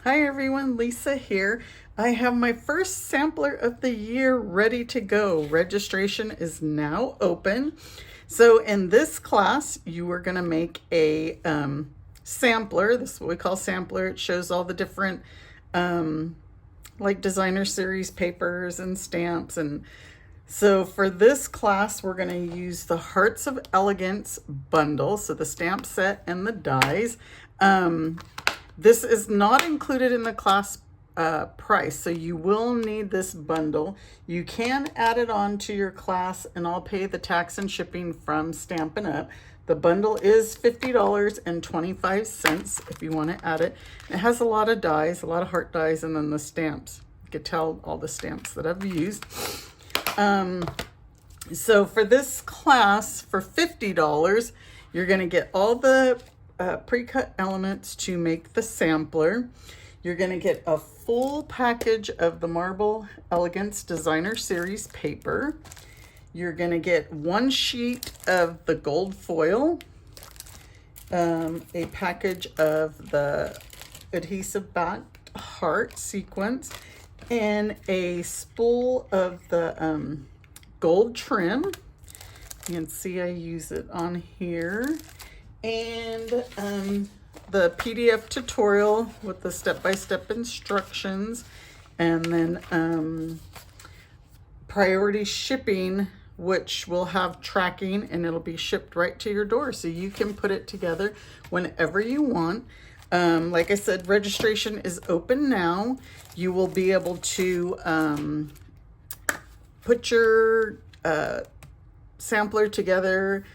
Hi everyone, Lisa here. I have my first sampler of the year ready to go. Registration is now open. So in this class, you are going to make a sampler. This is what we call sampler. It shows all the different like designer series papers and stamps. And so for this class, we're going to use the Hearts of Elegance bundle. So the stamp set and the dies. This is not included in the class price, so you will need this bundle. You can add it on to your class, and I'll pay the tax and shipping from Stampin' Up. The bundle is $50.25 if you want to add it. It has a lot of dies, a lot of heart dies, and then the stamps. You can tell all the stamps that I've used. So for this class, for $50, you're going to get all the pre-cut elements to make the sampler. You're going to get a full package of the Marble Elegance Designer Series paper. You're going to get one sheet of the gold foil, a package of the adhesive backed heart sequence, and a spool of the gold trim. You can see I use it on here. And the PDF tutorial with the step-by-step instructions, and then priority shipping, which will have tracking, and it'll be shipped right to your door, so you can put it together whenever you want. Like I said, registration is open now. You will be able to put your sampler together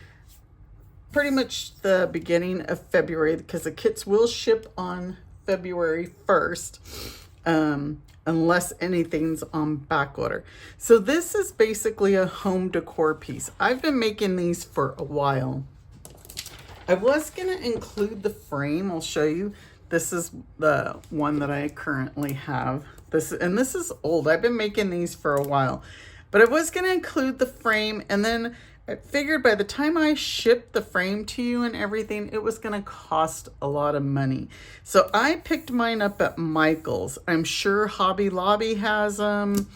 pretty much the beginning of February, because the kits will ship on February 1st, unless anything's on back order. So this is basically a home decor piece. I've been making these for a while. I was going to include the frame. I'll show you. This is the one that I currently have. This is old. I've been making these for a while. But I was going to include the frame, and then I figured by the time I shipped the frame to you and everything, it was going to cost a lot of money. So I picked mine up at Michael's. I'm sure Hobby Lobby has them.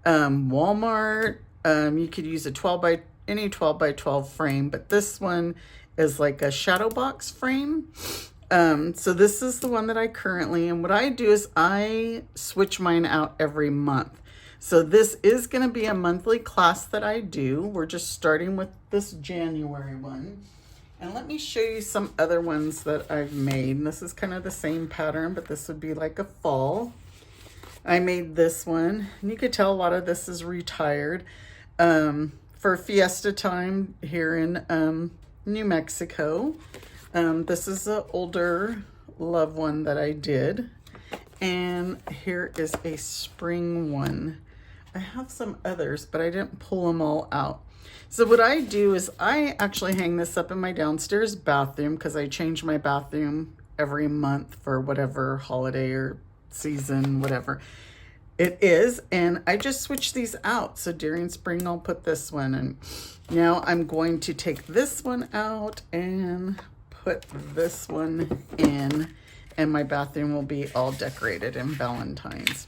Walmart. You could use any 12 by 12 frame, but this one is like a shadow box frame. So this is the one that I currently, and what I do is I switch mine out every month. So this is going to be a monthly class that I do. We're just starting with this January one. And let me show you some other ones that I've made. And this is kind of the same pattern, but this would be like a fall. I made this one. And you could tell a lot of this is retired. For fiesta time here in New Mexico. This is an older love one that I did. And here is a spring one. I have some others, but I didn't pull them all out. So what I do is I actually hang this up in my downstairs bathroom, because I change my bathroom every month for whatever holiday or season, whatever it is. And I just switch these out. So during spring, I'll put this one. And now I'm going to take this one out and put this one in. And my bathroom will be all decorated in Valentine's.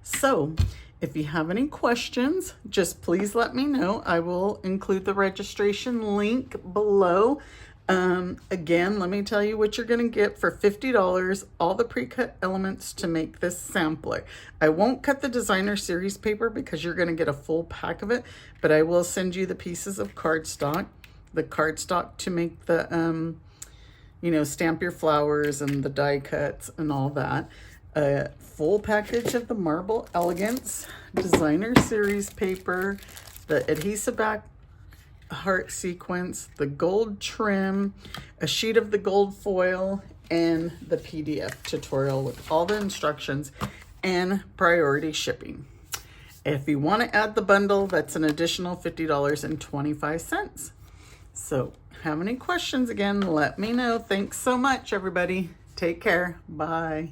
So if you have any questions, just please let me know. I will include the registration link below. Again, let me tell you what you're going to get for $50, all the pre-cut elements to make this sampler. I won't cut the designer series paper because you're going to get a full pack of it, but I will send you the pieces of cardstock, to make the stamp your flowers and the die cuts and all that. A full package of the Marble Elegance Designer Series paper, the adhesive back heart sequence, the gold trim, a sheet of the gold foil, and the PDF tutorial with all the instructions and priority shipping. If you want to add the bundle, that's an additional $50.25. So, have any questions again, let me know. Thanks so much, everybody. Take care. Bye.